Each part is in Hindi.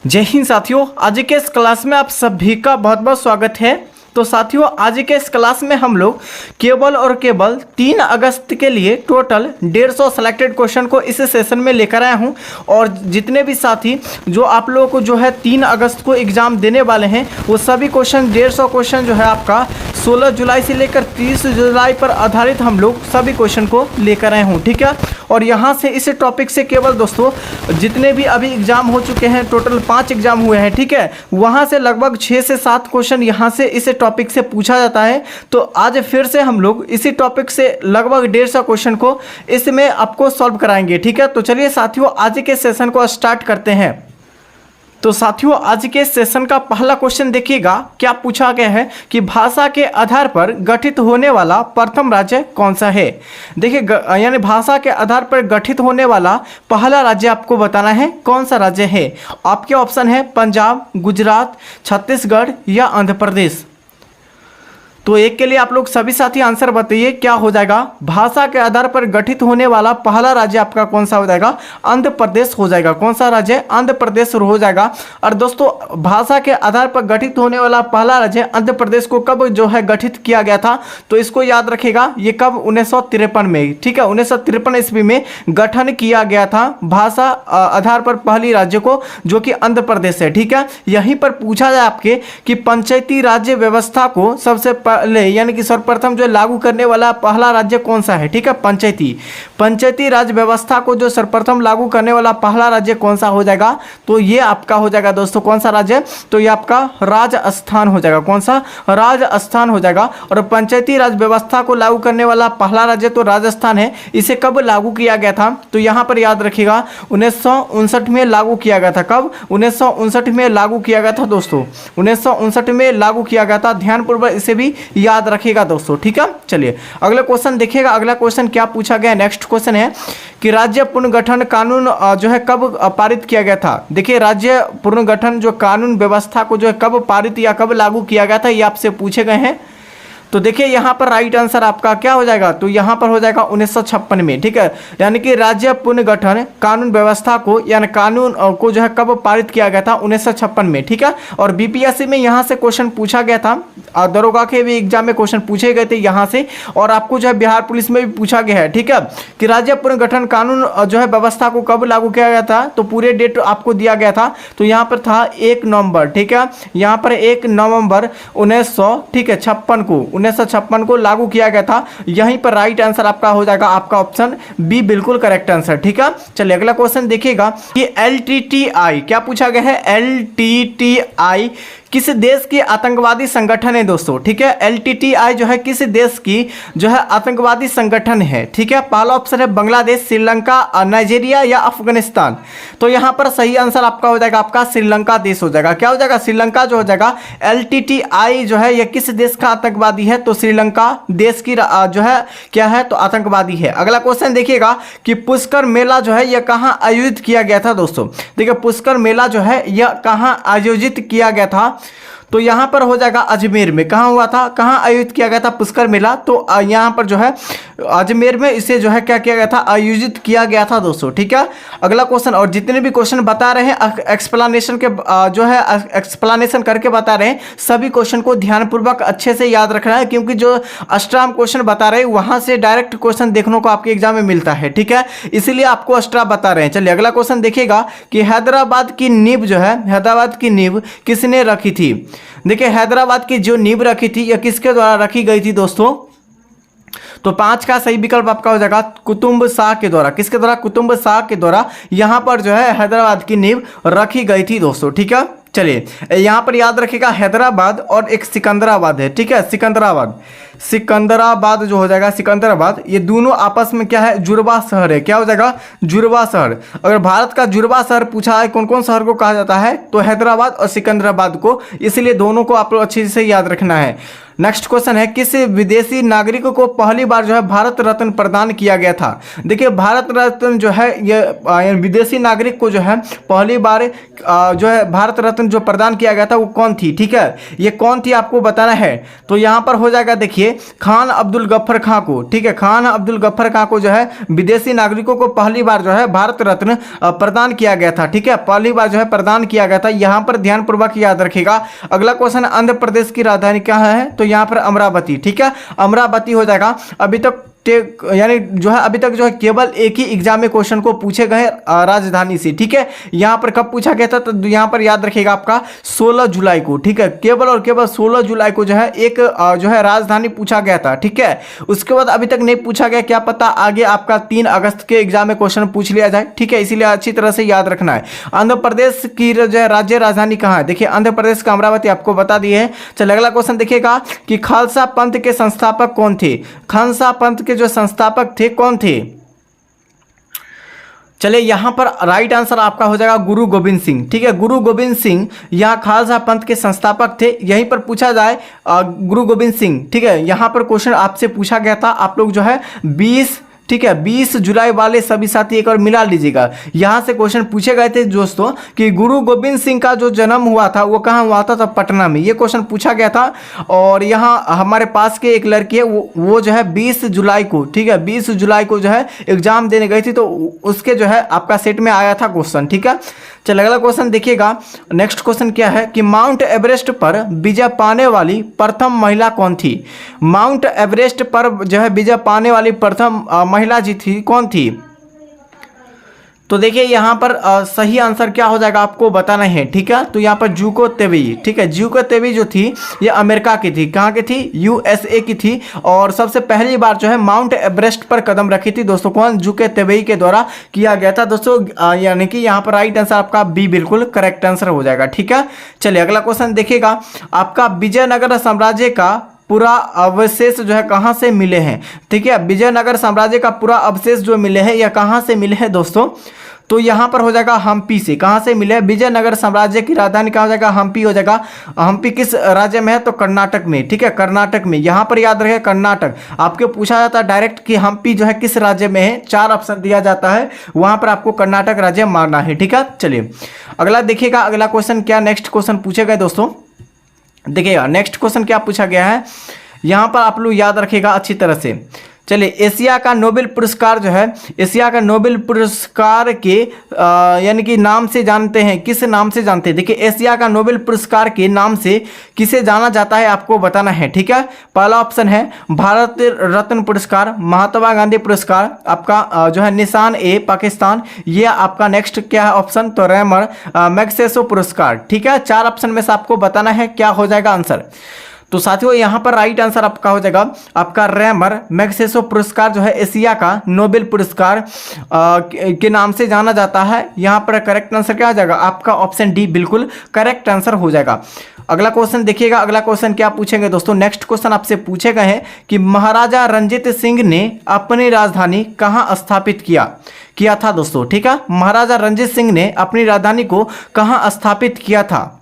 जय हिंद साथियों, आज के इस क्लास में आप सभी का बहुत बहुत स्वागत है। तो साथियों, आज के इस क्लास में हम लोग केवल और केवल 3 अगस्त के लिए टोटल 150 सेलेक्टेड क्वेश्चन को इस सेशन में लेकर आया हूं। और जितने भी साथी जो आप लोगों को जो है 3 अगस्त को एग्ज़ाम देने वाले हैं, वो सभी क्वेश्चन 150 क्वेश्चन जो है आपका 16 जुलाई से लेकर 30 जुलाई पर आधारित हम लोग सभी क्वेश्चन को लेकर आए हूँ। ठीक है, और यहाँ से इस टॉपिक से केवल दोस्तों जितने भी अभी एग्ज़ाम हो चुके हैं, टोटल 5 एग्ज़ाम हुए हैं, ठीक है, वहाँ से लगभग 6 से 7 क्वेश्चन यहाँ से इस टॉपिक से पूछा जाता है। तो आज फिर से हम लोग इसी टॉपिक से लगभग 150 क्वेश्चन को इसमें आपको सॉल्व कराएंगे। ठीक है, तो चलिए साथियों आज के सेशन को स्टार्ट करते हैं। तो साथियों आज के सेशन का पहला क्वेश्चन देखिएगा, क्या पूछा गया है कि भाषा के आधार पर गठित होने वाला प्रथम राज्य कौन सा है। देखिए, यानी भाषा के आधार पर गठित होने वाला पहला राज्य आपको बताना है कौन सा राज्य है। आपके ऑप्शन है पंजाब, गुजरात, छत्तीसगढ़ या आंध्र प्रदेश। तो एक के लिए आप लोग सभी साथी आंसर बताइए, क्या हो जाएगा। भाषा के आधार पर गठित होने वाला पहला राज्य आपका कौन सा हो जाएगा, आंध्र प्रदेश हो जाएगा। कौन सा राज्य, आंध्र प्रदेश हो जाएगा। और दोस्तों भाषा के आधार पर गठित होने वाला पहला राज्य आंध्र प्रदेश को कब जो है गठित किया गया था, तो इसको याद रखेगा, ये कब 1953 में। ठीक है, 1953 ईस्वी में गठन किया गया था भाषा आधार पर पहली राज्य को, जो कि आंध्र प्रदेश है। ठीक है, यहीं पर पूछा जाए आपके कि पंचायती राज्य व्यवस्था को सबसे यानी कि सर्वप्रथम जो लागू करने वाला पहला राज्य कौन सा है। ठीक है, पंचायती राज व्यवस्था को जो सर्वप्रथम लागू करने वाला पहला राज्य कौन सा हो जाएगा, तो ये आपका हो जाएगा दोस्तों कौन सा राज्य, तो ये आपका राजस्थान हो जाएगा। कौन सा, राजस्थान हो जाएगा। और पंचायती राज व्यवस्था को लागू करने वाला पहला राज्य तो राजस्थान है। इसे कब लागू किया गया था, तो यहाँ पर याद रखिएगा 1959 में लागू किया गया था। कब, 1959 में लागू किया गया था दोस्तों, 1959 में लागू किया गया था। ध्यानपूर्वक इसे भी याद रखिएगा दोस्तों। ठीक है, चलिए अगला क्वेश्चन देखिएगा। अगला क्वेश्चन क्या पूछा गया, नेक्स्ट क्वेश्चन है कि राज्य पुनर्गठन कानून जो है कब पारित किया गया था। देखिए, राज्य पुनर्गठन जो कानून व्यवस्था को जो है कब पारित या कब लागू किया गया था, ये आपसे पूछे गए हैं। तो देखिए यहाँ पर राइट आंसर आपका क्या हो जाएगा, तो यहाँ पर हो जाएगा 1956 में। ठीक है, यानी कि राज्य पुनर्गठन कानून व्यवस्था को यानी कानून को जो है कब पारित किया गया था, 1956 में। ठीक है, और बीपीएससी में यहाँ से क्वेश्चन पूछा गया था, दरोगा के भी एग्जाम में क्वेश्चन पूछे गए थे यहाँ से, और आपको जो है बिहार पुलिस में भी पूछा गया है। ठीक है, कि राज्य पुनर्गठन कानून जो है व्यवस्था को कब लागू किया गया था, तो पूरे डेट आपको दिया गया था। तो यहाँ पर था 1 नवंबर। ठीक है, यहाँ पर 1 नवंबर 1956 को 1956 को लागू किया गया था। यहीं पर राइट आंसर आपका हो जाएगा, आपका ऑप्शन बी बिल्कुल करेक्ट आंसर। ठीक है, चलिए अगला क्वेश्चन देखिएगा कि एलटीटीआई क्या पूछा गया है, एलटीटीआई किस देश की आतंकवादी संगठन है दोस्तों। ठीक है, एलटीटीआई जो है किस देश की जो है आतंकवादी संगठन है। ठीक है, पहला ऑप्शन है बांग्लादेश, श्रीलंका, नाइजीरिया या अफगानिस्तान। तो यहाँ पर सही आंसर आपका हो जाएगा, आपका श्रीलंका देश हो जाएगा। क्या हो जाएगा, श्रीलंका जो हो जाएगा। एलटीटीआई जो है यह किस देश का आतंकवादी है, तो श्रीलंका देश की जो है क्या है, तो आतंकवादी है। अगला क्वेश्चन देखिएगा कि पुष्कर मेला जो है यह कहाँ आयोजित किया गया था दोस्तों। देखिए, पुष्कर मेला जो है यह कहाँ आयोजित किया गया था, तो यहाँ पर हो जाएगा अजमेर में। कहाँ हुआ था, कहाँ आयोजित किया गया था पुष्कर मेला, तो यहाँ पर जो है अजमेर में इसे जो है क्या किया गया था, आयोजित किया गया था दोस्तों। ठीक है, अगला क्वेश्चन, और जितने भी क्वेश्चन बता रहे हैं एक्सप्लेनेशन के जो है एक्सप्लेनेशन करके बता रहे हैं, सभी क्वेश्चन को ध्यानपूर्वक अच्छे से याद रखना है, क्योंकि जो एक्स्ट्रा हम क्वेश्चन बता रहे हैं वहाँ से डायरेक्ट क्वेश्चन देखने को आपके एग्जाम में मिलता है। ठीक है, इसीलिए आपको एक्स्ट्रा बता रहे हैं। चलिए अगला क्वेश्चन देखिएगा कि हैदराबाद की नींव जो है, हैदराबाद की नींव किसने रखी थी। देखिए, हैदराबाद की जो नींव रखी थी यह किसके द्वारा रखी गई थी दोस्तों, तो 5 का सही विकल्प आपका हो जाएगा कुतुब शाह के द्वारा। किसके द्वारा, कुतुब शाह के द्वारा यहाँ पर जो है हैदराबाद की नींव रखी गई थी दोस्तों। ठीक है, चलिए यहाँ पर याद रखिएगा हैदराबाद और एक सिकंदराबाद है। ठीक है, सिकंदराबाद जो हो जाएगा, सिकंदराबाद, ये दोनों आपस में क्या है, जुड़वा शहर है। क्या हो जाएगा, जुड़वा शहर। अगर भारत का जुड़वा शहर पूछा है, कौन कौन शहर को कहा जाता है, तो हैदराबाद और सिकंदराबाद को, इसलिए दोनों को आप लोग अच्छे से याद रखना है। नेक्स्ट क्वेश्चन है किस विदेशी नागरिक को पहली बार जो है भारत रत्न प्रदान किया गया था। देखिए, भारत रत्न जो है ये विदेशी नागरिक को जो है पहली बार जो है भारत रत्न जो प्रदान किया गया था वो कौन थी। ठीक है, ये कौन थी आपको बताना है। तो यहाँ पर हो जाएगा, देखिए देखिए खान अब्दुल गफ्फर खां को, ठीक है, खान अब्दुल गफ्फर खां को जो है विदेशी नागरिकों को पहली बार जो है भारत रत्न प्रदान किया गया था, ठीक है, पहली बार जो है प्रदान किया गया था। यहाँ पर ध्यानपूर्वक याद रखिएगा। अगला क्वेश्चन, आंध्र प्रदेश की राजधानी क्या है? तो यहाँ पर अमरावती, ठीक है, अमरावती हो जाएगा। अभी तक यानी जो है अभी तक जो है केवल एक ही एग्जाम में क्वेश्चन को पूछे गए राजधानी से, ठीक है। यहाँ पर कब पूछा गया था? तो यहाँ पर याद रखिएगा आपका 16 जुलाई को, ठीक है, केवल और केवल 16 जुलाई को जो है एक जो है राजधानी पूछा गया था, ठीक है। उसके बाद अभी तक नहीं पूछा गया, क्या पता आगे आपका 3 अगस्त के एग्जाम में क्वेश्चन पूछ लिया जाए, ठीक है, इसीलिए अच्छी तरह से याद रखना है। आंध्र प्रदेश की जो है राज्य राजधानी कहाँ है? देखिए आंध्र प्रदेश का अमरावती आपको बता दिए है। चलिए अगला क्वेश्चन देखिएगा कि खालसा पंथ के संस्थापक कौन थे? खालसा पंथ के जो संस्थापक थे कौन थे? चलिए यहां पर राइट आंसर आपका हो जाएगा गुरु गोविंद सिंह, ठीक है, गुरु गोविंद सिंह यहाँ खालसा पंथ के संस्थापक थे। यहीं पर पूछा जाए गुरु गोविंद सिंह, ठीक है, यहां पर क्वेश्चन आपसे पूछा गया था। आप लोग जो है 20, ठीक है, 20 जुलाई वाले सभी साथी एक और मिला लीजिएगा। यहाँ से क्वेश्चन पूछे गए थे दोस्तों कि गुरु गोविंद सिंह का जो जन्म हुआ था वो कहाँ हुआ था? तो पटना में, ये क्वेश्चन पूछा गया था। और यहाँ हमारे पास के एक लड़की है वो जो है 20 जुलाई को, ठीक है, 20 जुलाई को जो है एग्जाम देने गई थी, तो उसके जो है आपका सेट में आया था क्वेश्चन, ठीक है। चलिए अगला क्वेश्चन देखिएगा। नेक्स्ट क्वेश्चन क्या है कि माउंट एवरेस्ट पर विजय पाने वाली प्रथम महिला कौन थी? माउंट एवरेस्ट पर जो है विजय पाने वाली प्रथम महिला जी थी, कौन थी? तो देखिए यहाँ पर सही आंसर क्या हो जाएगा आपको बताना है, ठीक है। तो यहाँ पर जूको तेबी, ठीक है, जूको तेबी जो थी ये अमेरिका की थी। कहाँ की थी? यूएसए की थी। और सबसे पहली बार जो है माउंट एवरेस्ट पर कदम रखी थी दोस्तों, कौन? जूको तेबी के द्वारा किया गया था दोस्तों। यानी कि यहाँ पर राइट आंसर आपका बी बिल्कुल करेक्ट आंसर हो जाएगा, ठीक है। चलिए अगला क्वेश्चन देखिएगा। आपका विजयनगर साम्राज्य का पूरा अवशेष जो है कहाँ से मिले हैं? ठीक है, विजयनगर साम्राज्य का पूरा अवशेष जो मिले हैं या कहाँ से मिले हैं दोस्तों? तो यहाँ पर हो जाएगा हम्पी से। कहाँ से मिले? विजयनगर साम्राज्य की राजधानी कहाँ हो जाएगा? हम्पी हो जाएगा। हम्पी किस राज्य में है? तो कर्नाटक में, ठीक है, कर्नाटक में। यहाँ पर याद रहे कर्नाटक। आपको पूछा जाता है डायरेक्ट कि हम्पी जो है किस राज्य में है, 4 ऑप्शन दिया जाता है, वहाँ पर आपको कर्नाटक राज्य मारना है, ठीक है। चलिए अगला देखिएगा, अगला क्वेश्चन क्या नेक्स्ट क्वेश्चन पूछे गए दोस्तों, देखिएगा नेक्स्ट क्वेश्चन क्या पूछा गया है, यहाँ पर आप लोग याद रखिएगा अच्छी तरह से। चलिए एशिया का नोबेल पुरस्कार जो है, एशिया का नोबेल पुरस्कार के यानी कि नाम से जानते हैं, किस नाम से जानते हैं? देखिए एशिया का नोबेल पुरस्कार के नाम से किसे जाना जाता है आपको बताना है, ठीक है। पहला ऑप्शन है भारत रत्न पुरस्कार, महात्मा गांधी पुरस्कार, आपका जो है निशान ए पाकिस्तान, ये आपका नेक्स्ट क्या है ऑप्शन? तो रैमर मैग्सेसे पुरस्कार, ठीक है। 4 ऑप्शन में से आपको बताना है क्या हो जाएगा आंसर। तो साथियों यहाँ पर राइट आंसर आपका हो जाएगा आपका रैमर मैग्सेसे पुरस्कार जो है एशिया का नोबेल पुरस्कार के नाम से जाना जाता है। यहाँ पर करेक्ट आंसर क्या हो जाएगा आपका? ऑप्शन डी बिल्कुल करेक्ट आंसर हो जाएगा। अगला क्वेश्चन देखिएगा, अगला क्वेश्चन क्या पूछेंगे दोस्तों, नेक्स्ट क्वेश्चन आपसे पूछे गए हैं कि महाराजा रंजीत सिंह ने अपनी राजधानी कहाँ स्थापित किया था दोस्तों, ठीक है। महाराजा रंजीत सिंह ने अपनी राजधानी को कहाँ स्थापित किया था?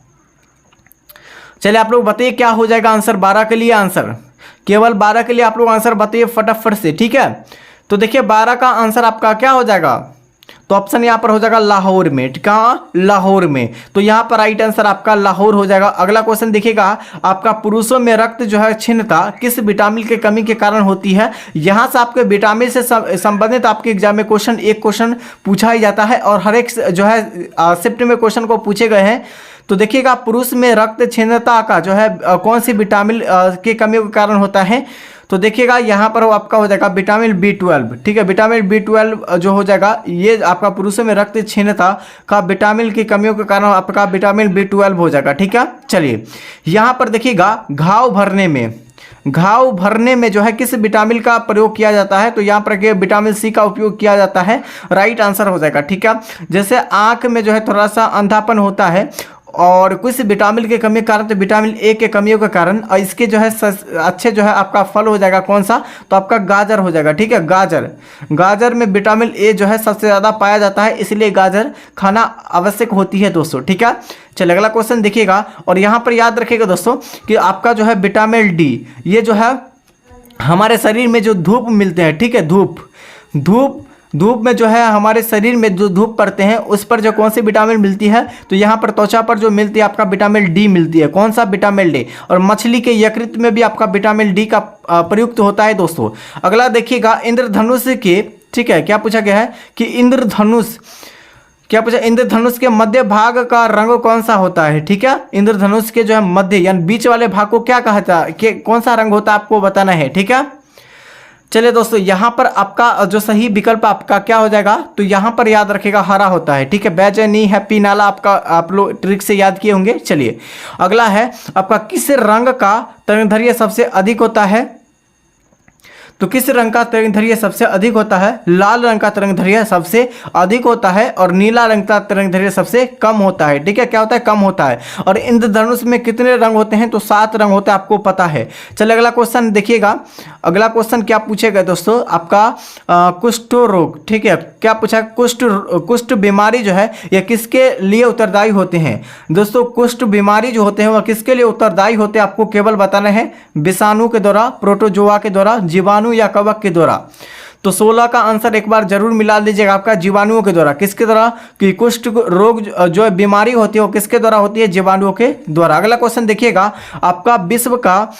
चलिए आप लोग बताइए क्या हो जाएगा आंसर 12 के लिए। आंसर केवल 12 के लिए आप लोग आंसर बताइए फटाफट से, ठीक है। तो देखिए 12 का आंसर आपका क्या हो जाएगा? तो ऑप्शन यहाँ पर हो जाएगा लाहौर में, कहाँ? लाहौर में। तो यहाँ पर राइट आंसर आपका लाहौर हो जाएगा। अगला क्वेश्चन देखिएगा, आपका पुरुषों में रक्त जो है क्षीणता किस विटामिन के कमी के कारण होती है? यहाँ से आपके विटामिन से संबंधित आपके एग्जाम में एक क्वेश्चन पूछा ही जाता है और हर एक जो है शिफ्ट में क्वेश्चन को पूछे गए हैं। तो देखिएगा पुरुष में रक्त क्षीणता का जो है कौन सी विटामिन की कमी के कारण होता है? तो देखिएगा यहाँ पर आपका हो जाएगा विटामिन B12, ठीक है। विटामिन B12 जो हो जाएगा ये आपका पुरुषों में रक्त क्षीणता का विटामिन की कमियों के कारण आपका विटामिन B12 हो जाएगा, ठीक है। चलिए यहाँ पर देखिएगा घाव भरने में जो है किस विटामिन का प्रयोग किया जाता है? तो यहाँ पर विटामिन सी का उपयोग किया जाता है, राइट आंसर हो जाएगा, ठीक है। जैसे आंख में जो है थोड़ा सा अंधापन होता है और कुछ विटामिन के कमी के कारण, तो विटामिन ए के कमियों के कारण इसके जो है अच्छे जो है आपका फल हो जाएगा कौन सा? तो आपका गाजर हो जाएगा, ठीक है। गाजर में विटामिन ए जो है सबसे ज़्यादा पाया जाता है, इसलिए गाजर खाना आवश्यक होती है दोस्तों, ठीक है। चलिए अगला क्वेश्चन देखिएगा और यहाँ पर याद रखिएगा दोस्तों कि आपका जो है विटामिन डी ये जो है हमारे शरीर में जो धूप मिलते हैं, ठीक है, धूप धूप में जो है हमारे शरीर में जो धूप पड़ते हैं उस पर जो कौन सी विटामिन मिलती है, तो यहाँ पर त्वचा पर जो मिलती है आपका विटामिन डी मिलती है। कौन सा? Vitamin D. और मछली के यकृत में भी आपका विटामिन डी का प्रयुक्त होता है दोस्तों। अगला देखिएगा इंद्रधनुष के, ठीक है, क्या पूछा गया है कि इंद्रधनुष, क्या पूछा, इंद्रधनुष के मध्य भाग का रंग कौन सा होता है? ठीक है, इंद्रधनुष के जो है मध्य यानी बीच वाले भाग को क्या कहा जाता है, कौन सा रंग होता है आपको बताना है। ठीक है, चलिए दोस्तों यहाँ पर आपका जो सही विकल्प आपका क्या हो जाएगा, तो यहाँ पर याद रखेगा हरा होता है। ठीक है, बैजनी हैप्पी नाला आपका आप लोग ट्रिक से याद किए होंगे। चलिए अगला है आपका किस रंग का तरंगदैर्घ्य सबसे अधिक होता है, तो किस रंग का तरंगदैर्घ्य सबसे अधिक होता है? लाल रंग का तरंगदैर्घ्य सबसे अधिक होता है और नीला रंग का तरंगदैर्घ्य सबसे कम होता है। ठीक है, क्या होता है? कम होता है। और इंद्रधनुष में कितने रंग होते हैं, तो 7 रंग होते हैं, आपको पता है। चलिए अगला क्वेश्चन देखिएगा। अगला क्वेश्चन क्या पूछेगा दोस्तों, आपका कुष्ठ रोग। ठीक है, क्या पूछा? कुष्ठ बीमारी जो है यह किसके लिए उत्तरदायी होते हैं? दोस्तों कुष्ठ बीमारी जो होते हैं वह किसके लिए उत्तरदायी होते हैं, आपको केवल बताना है। विषाणु के द्वारा, प्रोटोजोआ के द्वारा, जीवाणु या कवक के द्वारा। तो 16 का आंसर एक बार जरूर मिला लीजिएगा आपका, जीवाणुओं के द्वारा। किसके द्वारा? कि कुष्ठ रोग जो बीमारी होती है वो किसके द्वारा होती है? जीवाणुओं के द्वारा। अगला क्वेश्चन देखिएगा आपका विश्व का,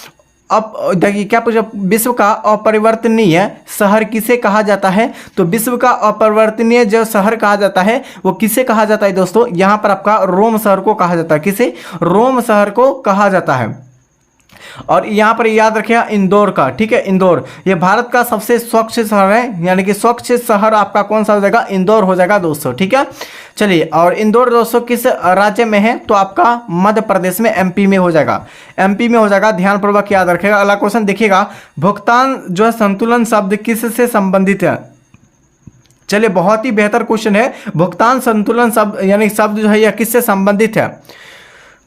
अब देखिए क्या पूछा, विश्व का अपरिवर्तनीय शहर किसे कहा जाता है? तो विश्व का अपरिवर्तनीय जो शहर कहा जाता है वो किसे कहा जाता है दोस्तों? यहाँ पर आपका रोम शहर को कहा जाता है। किसे? रोम शहर को कहा जाता है। और यहाँ पर याद रखिएगा इंदौर का। ठीक है, इंदौर ये भारत का सबसे स्वच्छ शहर है, यानी कि स्वच्छ शहर आपका कौन सा हो जाएगा? इंदौर हो जाएगा दोस्तों। ठीक है, चलिए और इंदौर दोस्तों किस राज्य में है? तो आपका मध्य प्रदेश में, एमपी में हो जाएगा। एमपी में हो जाएगा, ध्यानपूर्वक याद रखिएगा। अगला क्वेश्चन देखिएगा, भुगतान जो है संतुलन शब्द किससे संबंधित है? चलिए बहुत ही बेहतर क्वेश्चन है। भुगतान संतुलन शब्द यानी शब्द जो है यह किससे संबंधित है?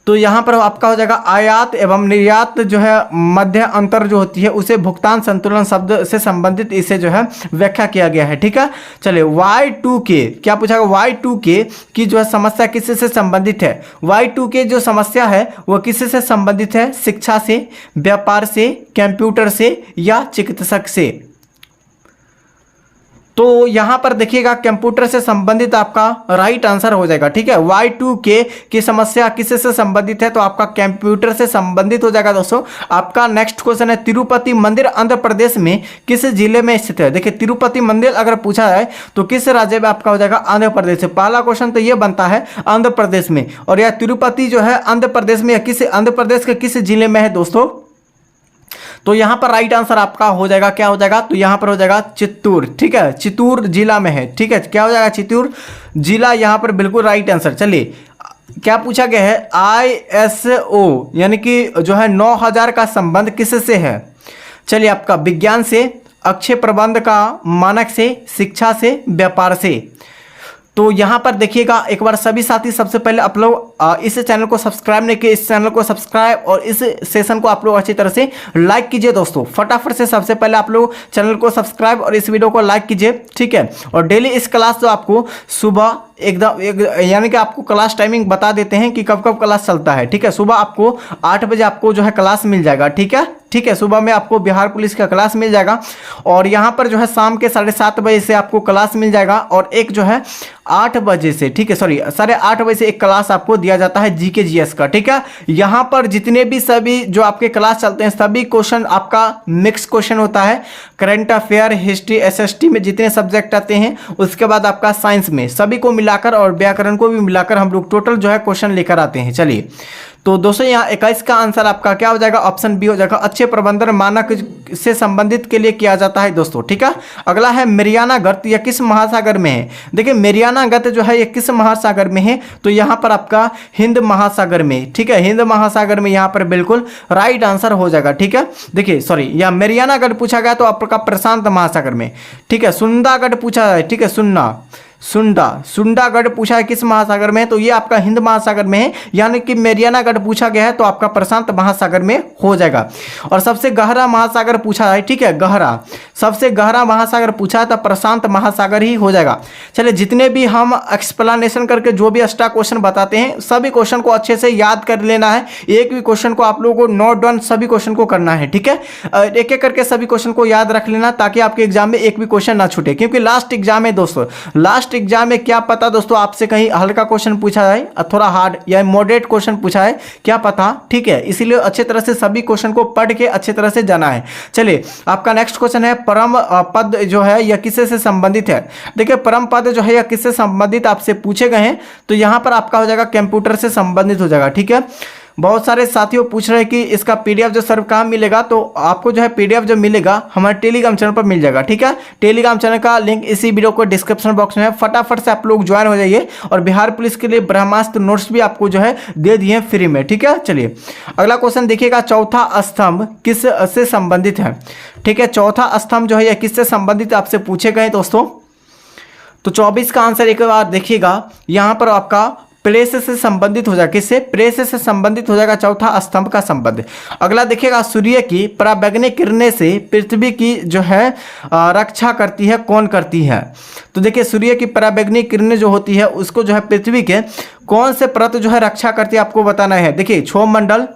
तो यहाँ पर आपका हो जाएगा आयात एवं निर्यात जो है मध्य अंतर जो होती है उसे भुगतान संतुलन शब्द से संबंधित इसे जो है व्याख्या किया गया है। ठीक है, चलिए Y2K क्या पूछा गया? Y2K की जो है समस्या किससे से संबंधित है? Y2K जो समस्या है वो किससे से संबंधित है? शिक्षा से, व्यापार से, कंप्यूटर से या चिकित्सक से? तो यहाँ पर देखिएगा कंप्यूटर से संबंधित आपका राइट आंसर हो जाएगा। ठीक है, Y2K की समस्या किससे से संबंधित है? तो आपका कंप्यूटर से संबंधित हो जाएगा दोस्तों। आपका नेक्स्ट क्वेश्चन है, तिरुपति मंदिर आंध्र प्रदेश में किस जिले में स्थित है? देखिए तिरुपति मंदिर अगर पूछा जाए तो किस राज्य में आपका हो जाएगा? आंध्र प्रदेश से। पहला क्वेश्चन तो ये बनता है आंध्र प्रदेश में, और यह तिरुपति जो है आंध्र प्रदेश में, किस आंध्र प्रदेश के किस जिले में है दोस्तों? तो यहाँ पर राइट आंसर आपका हो जाएगा, क्या हो जाएगा? तो यहाँ पर हो जाएगा चित्तूर। ठीक है, चित्तूर जिला में है। ठीक है, क्या हो जाएगा? चित्तूर जिला यहाँ पर बिल्कुल राइट आंसर। चलिए क्या पूछा गया है? ISO यानी कि जो है 9000 का संबंध किससे है? चलिए आपका विज्ञान से, अक्षय प्रबंध का मानक से, शिक्षा से, व्यापार से। तो यहाँ पर देखिएगा एक बार सभी साथी, सबसे पहले आप लोग इस चैनल को सब्सक्राइब नहीं किए, इस चैनल को सब्सक्राइब और इस सेशन को आप लोग अच्छी तरह से लाइक कीजिए दोस्तों। फटाफट से सबसे पहले आप लोग चैनल को सब्सक्राइब और इस वीडियो को लाइक कीजिए। ठीक है, और डेली इस क्लास जो आपको सुबह एकदम यानी कि आपको क्लास टाइमिंग बता देते हैं कि कब कब क्लास चलता है। ठीक है, सुबह आपको 8 बजे आपको जो है क्लास मिल जाएगा। ठीक है, ठीक है, सुबह में आपको बिहार पुलिस का क्लास मिल जाएगा, और यहाँ पर जो है शाम के 7:30 बजे से आपको क्लास मिल जाएगा, और एक जो है 8 बजे से, ठीक है सॉरी 8:30 बजे से एक क्लास आपको दिया जाता है GK GS का। ठीक है, यहाँ पर जितने भी सभी जो आपके क्लास चलते हैं सभी क्वेश्चन आपका मिक्स क्वेश्चन होता है। करंट अफेयर, हिस्ट्री, SST में जितने सब्जेक्ट आते हैं, उसके बाद आपका साइंस में सभी को मिलाकर और व्याकरण को भी मिलाकर हम लोग टोटल जो है क्वेश्चन लेकर आते हैं। चलिए तो दोस्तों यहाँ 21 का आंसर आपका क्या हो जाएगा? ऑप्शन बी हो जाएगा, अच्छे प्रबंधन मानक से संबंधित के लिए किया जाता है दोस्तों। ठीक है, अगला है मेरियाना गत, यह किस महासागर में है? देखिए मेरियाना गत जो है ये किस महासागर में है? तो यहाँ पर आपका हिंद महासागर में। ठीक है, हिंद महासागर में यहाँ पर बिल्कुल राइट आंसर हो जाएगा। ठीक है, देखिए सॉरी यहाँ मेरियाना गत पूछा गया तो आपका प्रशांत महासागर में। ठीक है, सुंदा गढ़ पूछा है। ठीक है, सुंडा, सुंडा गढ़ पूछा है किस महासागर में, तो ये आपका हिंद महासागर में है, यानी कि मेरियाना गढ़ पूछा गया है तो आपका प्रशांत महासागर में हो जाएगा। और सबसे गहरा महासागर पूछा है, ठीक है, गहरा, सबसे गहरा महासागर पूछा है तो प्रशांत महासागर ही हो जाएगा। चलिए, जितने भी हम एक्सप्लेनेशन करके जो भी एक्स्ट्रा क्वेश्चन बताते हैं सभी क्वेश्चन को अच्छे से याद कर लेना है, एक भी क्वेश्चन को आप लोगों को नोट डाउन सभी क्वेश्चन को करना है, ठीक है, एक एक करके सभी क्वेश्चन को याद रख लेना ताकि आपके एग्जाम में एक भी क्वेश्चन ना छूटे, क्योंकि लास्ट एग्जाम है दोस्तों, लास्ट एग्जाम में क्या पता दोस्तों आपसे कहीं हल्का क्वेश्चन पूछा जाए, थोड़ा हार्ड या मॉडरेट क्वेश्चन पूछा है, क्या पता, ठीक है, इसीलिए अच्छे तरह से सभी क्वेश्चन को पढ़ के अच्छे तरह से जाना है। चलिए, आपका नेक्स्ट क्वेश्चन है परम पद जो है यह किससे से संबंधित है। देखिए, परम पद जो है यह किससे संबंधित आपसे पूछे गए हैं, तो यहां पर आपका हो जाएगा कंप्यूटर से संबंधित हो जाएगा, ठीक है। बहुत सारे साथियों पूछ रहे हैं कि इसका पीडीएफ जो सर कहाँ मिलेगा, तो आपको जो है पीडीएफ जो मिलेगा हमारे टेलीग्राम चैनल पर मिल जाएगा, ठीक है। टेलीग्राम चैनल का लिंक इसी वीडियो को डिस्क्रिप्शन बॉक्स में है, फटाफट से आप लोग ज्वाइन हो जाइए। और बिहार पुलिस के लिए ब्रह्मास्त्र नोट्स भी आपको जो है दे दिए हैं फ्री में, ठीक है। चलिए, अगला क्वेश्चन देखिएगा, चौथा स्तंभ किस से संबंधित है, ठीक है। चौथा स्तंभ जो है यह किससे संबंधित आपसे पूछे गए दोस्तों, तो 24 का आंसर एक बार देखिएगा, यहाँ पर आपका प्रेस से संबंधित हो जाएगा, किससे, प्रेस से संबंधित हो जाएगा चौथा स्तंभ का संबंध। अगला देखिएगा, सूर्य की पराबैंगनी किरणें से पृथ्वी की जो है रक्षा करती है, कौन करती है। तो देखिए, सूर्य की पराबैंगनी किरणें जो होती है उसको जो है पृथ्वी के कौन से परत जो है रक्षा करती है आपको बताना है। देखिए, क्षोभ मंडल,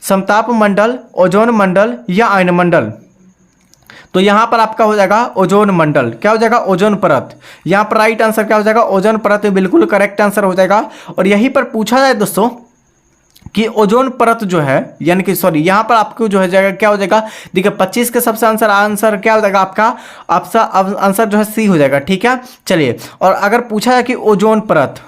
समताप मंडल, ओजोन मंडल या आयन मंडल, तो यहां पर आपका हो जाएगा ओजोन मंडल, क्या हो जाएगा, ओजोन परत। यहां पर राइट आंसर क्या हो जाएगा, ओजोन परत, बिल्कुल करेक्ट आंसर हो जाएगा। और यहीं पर पूछा जाए दोस्तों कि ओजोन परत जो है, यानी कि सॉरी, यहां पर आपको जो है जाएगा क्या हो जाएगा, देखिए 25 के सबसे आंसर क्या हो जाएगा आपका आंसर जो है सी हो जाएगा, ठीक है। चलिए, और अगर पूछा जाए कि ओजोन परत,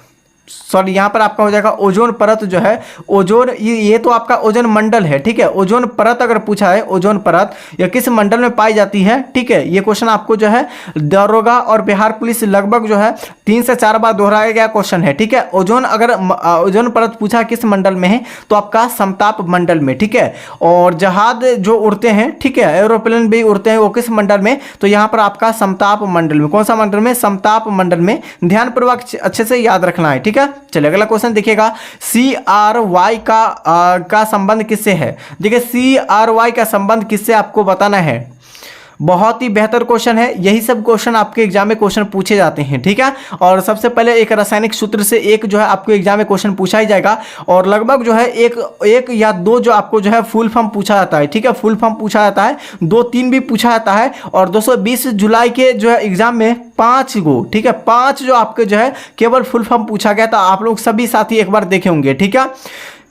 सॉरी, यहाँ पर आपका हो जाएगा ओजोन परत जो है, ओजोन, ये तो आपका ओजोन मंडल है, ठीक है। ओजोन परत अगर पूछा है, ओजोन परत या किस मंडल में पाई जाती है, ठीक है, ये क्वेश्चन आपको जो है दरोगा और बिहार पुलिस लगभग जो है 3 से 4 बार दोहराया गया क्वेश्चन है, ठीक है। ओजोन अगर ओजोन परत पूछा किस मंडल में है, तो आपका समताप मंडल में, ठीक है। और जहाज जो उड़ते हैं, ठीक है, एरोप्लेन भी उड़ते हैं, वो किस मंडल में, तो यहाँ पर आपका समताप मंडल में, कौन सा मंडल में, समताप मंडल में। ध्यानपूर्वक अच्छे से याद रखना है, ठीक है। चलिए, अगला क्वेश्चन देखिएगा, CRY का संबंध किससे है। देखिए, CRY का संबंध किससे आपको बताना है, बहुत ही बेहतर क्वेश्चन है, यही सब क्वेश्चन आपके एग्जाम में क्वेश्चन पूछे जाते हैं, ठीक है। और सबसे पहले एक रासायनिक सूत्र से एक जो है आपको एग्जाम में क्वेश्चन पूछा ही जाएगा, और लगभग जो है एक या दो जो आपको जो है फुल फॉर्म पूछा जाता है, ठीक है, फुल फॉर्म पूछा जाता है, 2-3 भी पूछा जाता है। और 220 जुलाई के जो है एग्जाम में 5 गो, ठीक है, 5 जो आपके जो है केवल फुल फॉर्म पूछा गया था, आप लोग सभी साथी एक बार देखे होंगे, ठीक है।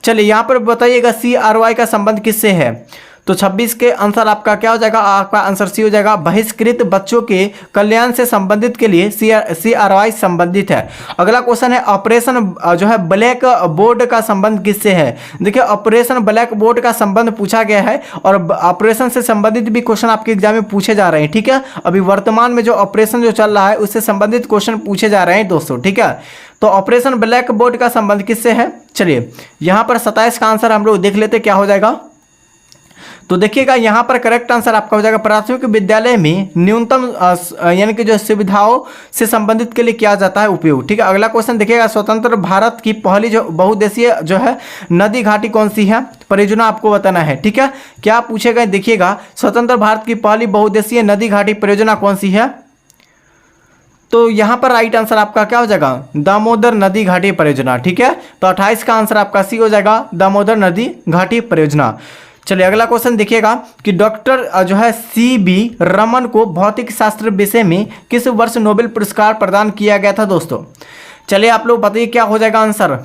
चलिए, यहाँ पर बताइएगा CRY का संबंध किससे है, तो 26 के आंसर आपका क्या हो जाएगा, आपका आंसर सी हो जाएगा, बहिष्कृत बच्चों के कल्याण से संबंधित के लिए CRY संबंधित है। अगला क्वेश्चन है, ऑपरेशन जो है ब्लैक बोर्ड का संबंध किससे है। देखिए, ऑपरेशन ब्लैक बोर्ड का संबंध पूछा गया है, और ऑपरेशन से संबंधित भी क्वेश्चन आपके एग्जाम में पूछे जा रहे हैं, ठीक है। अभी वर्तमान में जो ऑपरेशन जो चल रहा है उससे संबंधित क्वेश्चन पूछे जा रहे हैं दोस्तों, ठीक है। तो ऑपरेशन ब्लैक बोर्ड का संबंध किससे है। चलिए, यहाँ पर 27 का आंसर हम लोग देख लेते क्या हो जाएगा, तो देखिएगा यहाँ पर करेक्ट आंसर आपका हो जाएगा, प्राथमिक विद्यालय में न्यूनतम यानी कि जो सुविधाओं से संबंधित के लिए किया जाता है उपयोग, ठीक है। अगला क्वेश्चन देखिएगा, स्वतंत्र भारत की पहली जो बहुउद्देशीय जो है नदी घाटी कौन सी है, परियोजना आपको बताना है, ठीक है। क्या पूछेगा देखिएगा, स्वतंत्र भारत की पहली बहुउद्देशीय नदी घाटी परियोजना कौन सी है, तो यहाँ पर राइट आंसर आपका क्या हो जाएगा, दामोदर नदी घाटी परियोजना, ठीक है। तो 28 का आंसर आपका सी हो जाएगा, दामोदर नदी घाटी परियोजना। चलिए, अगला क्वेश्चन देखिएगा कि डॉक्टर जो है CB रमन को भौतिक शास्त्र विषय में किस वर्ष नोबेल पुरस्कार प्रदान किया गया था दोस्तों। चलिए, आप लोग बताइए क्या हो जाएगा आंसर,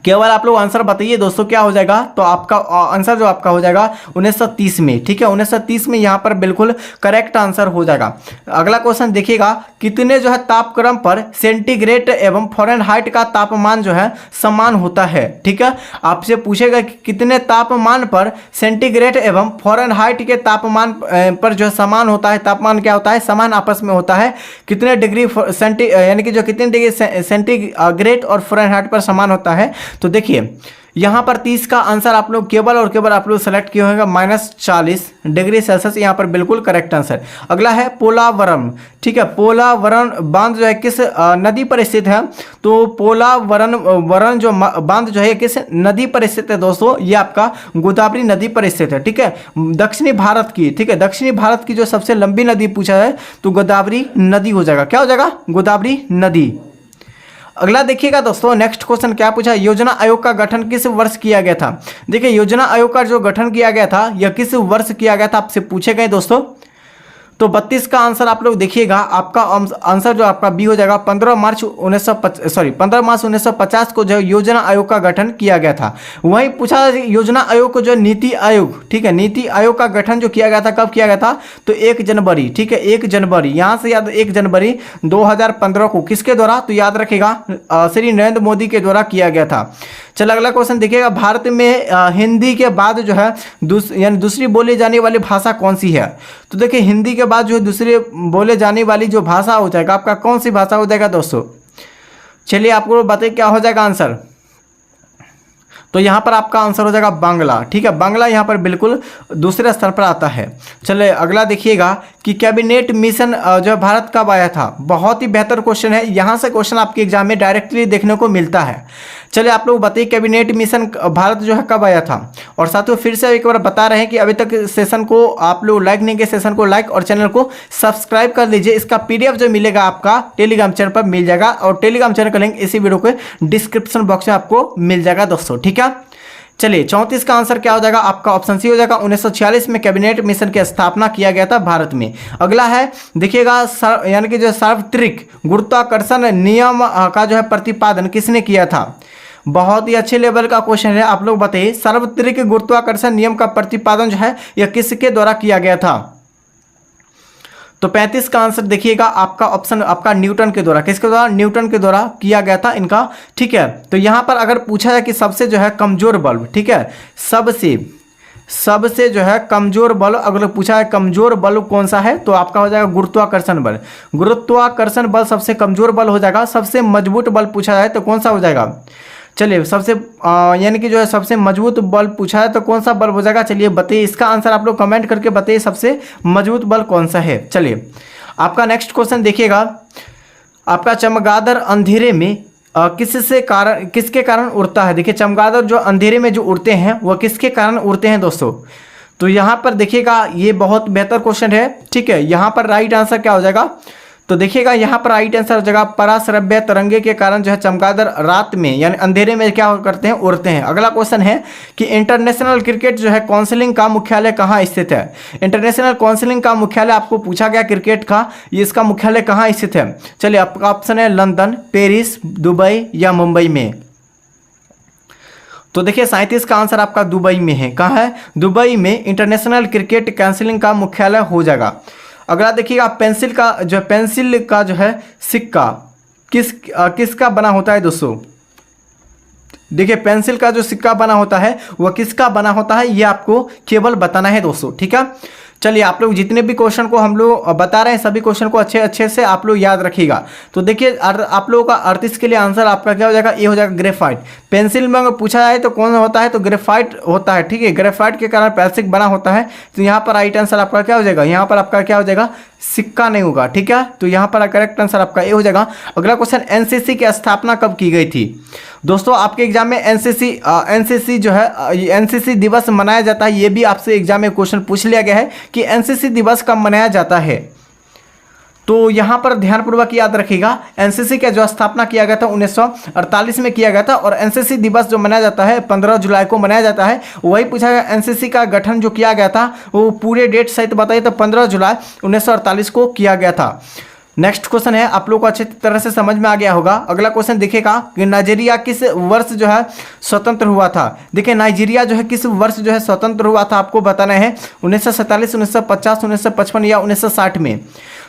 केवल आप लोग आंसर बताइए दोस्तों क्या हो जाएगा, तो आपका आंसर जो आपका हो जाएगा 1930 में, ठीक है, 1930 में यहाँ पर बिल्कुल करेक्ट आंसर हो जाएगा। अगला क्वेश्चन देखिएगा, कितने जो है तापक्रम पर सेंटीग्रेड एवं फ़ारेनहाइट का तापमान जो है समान होता है, ठीक है। आपसे पूछेगा कि कितने तापमान पर सेंटीग्रेड एवं फ़ारेनहाइट के तापमान पर जो है समान होता है, तापमान क्या होता है, समान आपस में होता है, कितने डिग्री यानी कि जो कितने डिग्री सेंटीग्रेड और फ़ारेनहाइट पर समान होता है, तो देखिए यहाँ पर 30 का आंसर आप लोग केवल और केवल आप लोग सेलेक्ट किए होंगे -40 डिग्री सेल्सियस, यहाँ पर बिल्कुल करेक्ट आंसर। अगला है पोलावरम, ठीक है। पोलावरम बांध जो है किस नदी पर स्थित है? तो पोलावरम जो बांध जो है किस नदी पर स्थित है दोस्तों? ये आपका गोदावरी नदी पर स्थित है, ठीक है। दक्षिणी भारत की, ठीक है, दक्षिणी भारत की जो सबसे लंबी नदी पूछा है तो गोदावरी नदी हो जाएगा। क्या हो जाएगा? गोदावरी नदी। अगला देखिएगा दोस्तों, नेक्स्ट क्वेश्चन क्या पूछा? योजना आयोग का गठन किस वर्ष किया गया था? देखिए योजना आयोग का जो गठन किया गया था यह किस वर्ष किया गया था आपसे पूछे गए दोस्तों। तो 32 का आंसर आप लोग देखिएगा, आपका आंसर जो आपका बी हो जाएगा। 15 मार्च 1950 को जो योजना आयोग का गठन किया गया था। वहीं पूछा योजना आयोग को जो नीति आयोग, ठीक है, नीति आयोग का गठन जो किया गया था कब किया गया था? तो 1 जनवरी, ठीक है, 1 जनवरी, यहाँ से याद 1 जनवरी 2015 को। किसके द्वारा? तो याद रखेगा श्री नरेंद्र मोदी के द्वारा किया गया था। चलो अगला क्वेश्चन देखिएगा, भारत में हिंदी के बाद जो है यानी दूसरी बोली जाने वाली भाषा कौन सी है? तो देखिए हिंदी के बाद जो है दूसरी बोले जाने वाली जो भाषा हो जाएगा आपका, कौन सी भाषा हो जाएगा दोस्तों? चलिए आपको बताइए क्या हो जाएगा आंसर। तो यहाँ पर आपका आंसर हो जाएगा बांग्ला, ठीक है। बांग्ला यहाँ पर बिल्कुल दूसरे स्थान पर आता है। चलिए अगला देखिएगा कि कैबिनेट मिशन जो भारत कब आया था? बहुत ही बेहतर क्वेश्चन है, यहाँ से क्वेश्चन आपके एग्जाम में डायरेक्टली देखने को मिलता है। चलिए आप लोग बताइए कैबिनेट मिशन भारत जो है कब आया था? और साथियों फिर से एक बार बता रहे हैं कि अभी तक सेशन को आप लोग लाइक नहीं किए, सेशन को लाइक और चैनल को सब्सक्राइब कर लीजिए। इसका PDF जो मिलेगा आपका टेलीग्राम चैनल पर मिल जाएगा और टेलीग्राम चैनल का लिंक इसी वीडियो के डिस्क्रिप्शन बॉक्स में आपको मिल जाएगा दोस्तों, ठीक है। चलिए 34 का आंसर क्या हो जाएगा? आपका ऑप्शन सी हो जाएगा। 1946 में कैबिनेट मिशन की स्थापना किया गया था भारत में। अगला है देखिएगा यानी कि जो सार्वत्रिक गुरुत्वाकर्षण नियम का जो है प्रतिपादन किसने किया था? बहुत ही अच्छे लेवल का क्वेश्चन है। आप लोग बताइए सार्वत्रिक गुरुत्वाकर्षण नियम का प्रतिपादन जो है यह किसके द्वारा किया गया था? तो 35 का आंसर देखिएगा, आपका ऑप्शन आपका न्यूटन के द्वारा। किसके द्वारा? न्यूटन के द्वारा किया गया था इनका, ठीक है। तो यहाँ पर अगर पूछा जाए कि सबसे जो है कमजोर बल, ठीक है, सबसे जो है कमजोर बल अगर पूछा है कमजोर बल कौन सा है तो आपका हो जाएगा गुरुत्वाकर्षण बल। गुरुत्वाकर्षण बल सबसे कमजोर बल हो जाएगा। सबसे मजबूत बल पूछा जाए तो कौन सा हो जाएगा? चलिए सबसे यानी कि जो है सबसे मजबूत बल पूछा है तो कौन सा बल हो जाएगा? चलिए बताइए, इसका आंसर आप लोग कमेंट करके बताइए सबसे मजबूत बल कौन सा है। चलिए आपका नेक्स्ट क्वेश्चन देखिएगा, आपका चमगादड़ अंधेरे में किसके कारण उड़ता है? देखिए चमगादड़ जो अंधेरे में जो उड़ते हैं वह किसके कारण उड़ते हैं दोस्तों? तो यहाँ पर देखिएगा ये बहुत बेहतर क्वेश्चन है, ठीक है। यहाँ पर राइट आंसर क्या हो जाएगा? तो देखिएगा यहाँ पर राइट आंसर हो जाएगा पराश्रव्य तरंगे के कारण जो है चमगादड़ रात में यानी अंधेरे में क्या करते हैं? उड़ते हैं। अगला क्वेश्चन है कि इंटरनेशनल क्रिकेट जो है काउंसिलिंग का मुख्यालय कहाँ स्थित है? इंटरनेशनल काउंसिलिंग का मुख्यालय आपको पूछा गया क्रिकेट का, ये इसका मुख्यालय कहाँ स्थित है? चलिए आपका ऑप्शन है लंदन, पेरिस, दुबई या मुंबई में। तो देखिए 37 का आंसर आपका दुबई में है। कहाँ है? दुबई में इंटरनेशनल क्रिकेट काउंसिलिंग का मुख्यालय हो जाएगा। अगला देखिएगा पेंसिल का जो है सिक्का किसका बना होता है दोस्तों? देखिए पेंसिल का जो सिक्का बना होता है वह किसका बना होता है ये आपको केवल बताना है दोस्तों, ठीक है। चलिए आप लोग जितने भी क्वेश्चन को हम लोग बता रहे हैं सभी क्वेश्चन को अच्छे से आप लोग याद रखिएगा। तो देखिए आप लोगों का 38 के लिए आंसर आपका क्या हो जाएगा? ये हो जाएगा ग्रेफाइट। पेंसिल में अगर पूछा जाए तो कौन होता है? तो ग्रेफाइट होता है, ठीक है। ग्रेफाइट के कारण पेंसिल बना होता है। तो यहाँ पर राइट आंसर आपका क्या हो जाएगा? यहाँ पर आपका क्या हो जाएगा? सिक्का नहीं होगा, ठीक है। तो यहाँ पर करेक्ट आंसर आपका ये हो जाएगा। अगला क्वेश्चन एनसीसी की स्थापना कब की गई थी? दोस्तों आपके एग्जाम में एनसीसी जो है एनसीसी दिवस मनाया जाता है। ये भी आपसे एग्जाम में क्वेश्चन पूछ लिया गया है कि एनसीसी दिवस कब मनाया जाता है। तो यहाँ पर ध्यानपूर्वक याद रखिएगा, एनसीसी का जो स्थापना किया गया था 1948 में किया गया था और एनसीसी दिवस जो मनाया जाता है 15 जुलाई को मनाया जाता है। वही पूछा गया एनसीसी का गठन जो किया गया था वो पूरे डेट सहित बताइए तो 15 जुलाई 1948 को किया गया था। नेक्स्ट क्वेश्चन है, आप लोग को अच्छी तरह से समझ में आ गया होगा। अगला क्वेश्चन देखिएगा कि नाइजीरिया किस वर्ष जो है स्वतंत्र हुआ था? देखिए नाइजीरिया जो है किस वर्ष जो है स्वतंत्र हुआ था आपको बताना है। 1947, 1950, 1955 या 1960 में।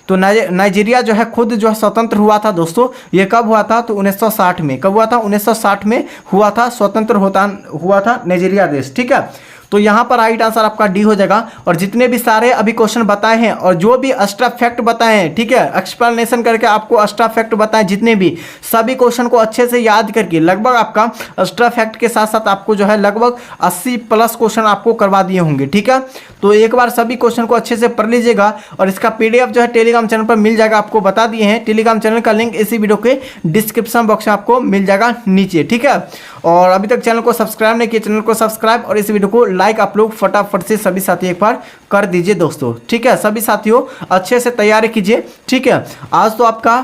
तो नाइजीरिया जो है खुद जो है स्वतंत्र हुआ था दोस्तों। ये कब हुआ था? तो 1960 में। कब हुआ था? 1960 में हुआ था, स्वतंत्र हुआ था नाइजीरिया देश, ठीक है। तो यहाँ पर राइट आंसर आपका डी हो जाएगा। और जितने भी सारे अभी क्वेश्चन बताए हैं और जो भी एक्स्ट्रा फैक्ट बताए हैं, ठीक है, एक्सप्लेनेशन करके आपको एक्स्ट्रा फैक्ट बताए, जितने भी सभी क्वेश्चन को अच्छे से याद करके लगभग आपका एक्स्ट्रा फैक्ट के साथ साथ आपको जो है लगभग 80 प्लस क्वेश्चन आपको करवा दिए होंगे, ठीक है। तो एक बार सभी क्वेश्चन को अच्छे से पढ़ लीजिएगा और इसका पीडीएफ जो है टेलीग्राम चैनल पर मिल जाएगा, आपको बता दिए हैं। टेलीग्राम चैनल का लिंक इसी वीडियो के डिस्क्रिप्शन बॉक्स में आपको मिल जाएगा नीचे, ठीक है। और अभी तक चैनल को सब्सक्राइब नहीं किया, चैनल को सब्सक्राइब और इस वीडियो को लाइक आप लोग फटाफट से सभी साथी एक बार कर दीजिए दोस्तों, ठीक है। सभी साथियों अच्छे से तैयारी कीजिए, ठीक है। आज तो आपका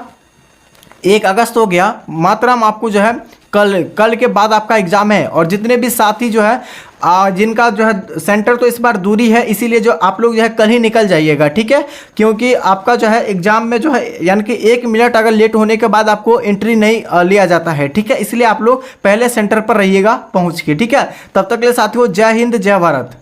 1 अगस्त हो गया, मातरम आपको जो है कल के बाद आपका एग्जाम है। और जितने भी साथी जो है जिनका जो है सेंटर तो इस बार दूरी है, इसीलिए जो आप लोग जो है कल ही निकल जाइएगा, ठीक है। क्योंकि आपका जो है एग्जाम में जो है यानी कि 1 मिनट अगर लेट होने के बाद आपको एंट्री नहीं लिया जाता है, ठीक है। इसलिए आप लोग पहले सेंटर पर रहिएगा पहुंच के, ठीक है। तब तक के लिए साथियों जय हिंद जय भारत।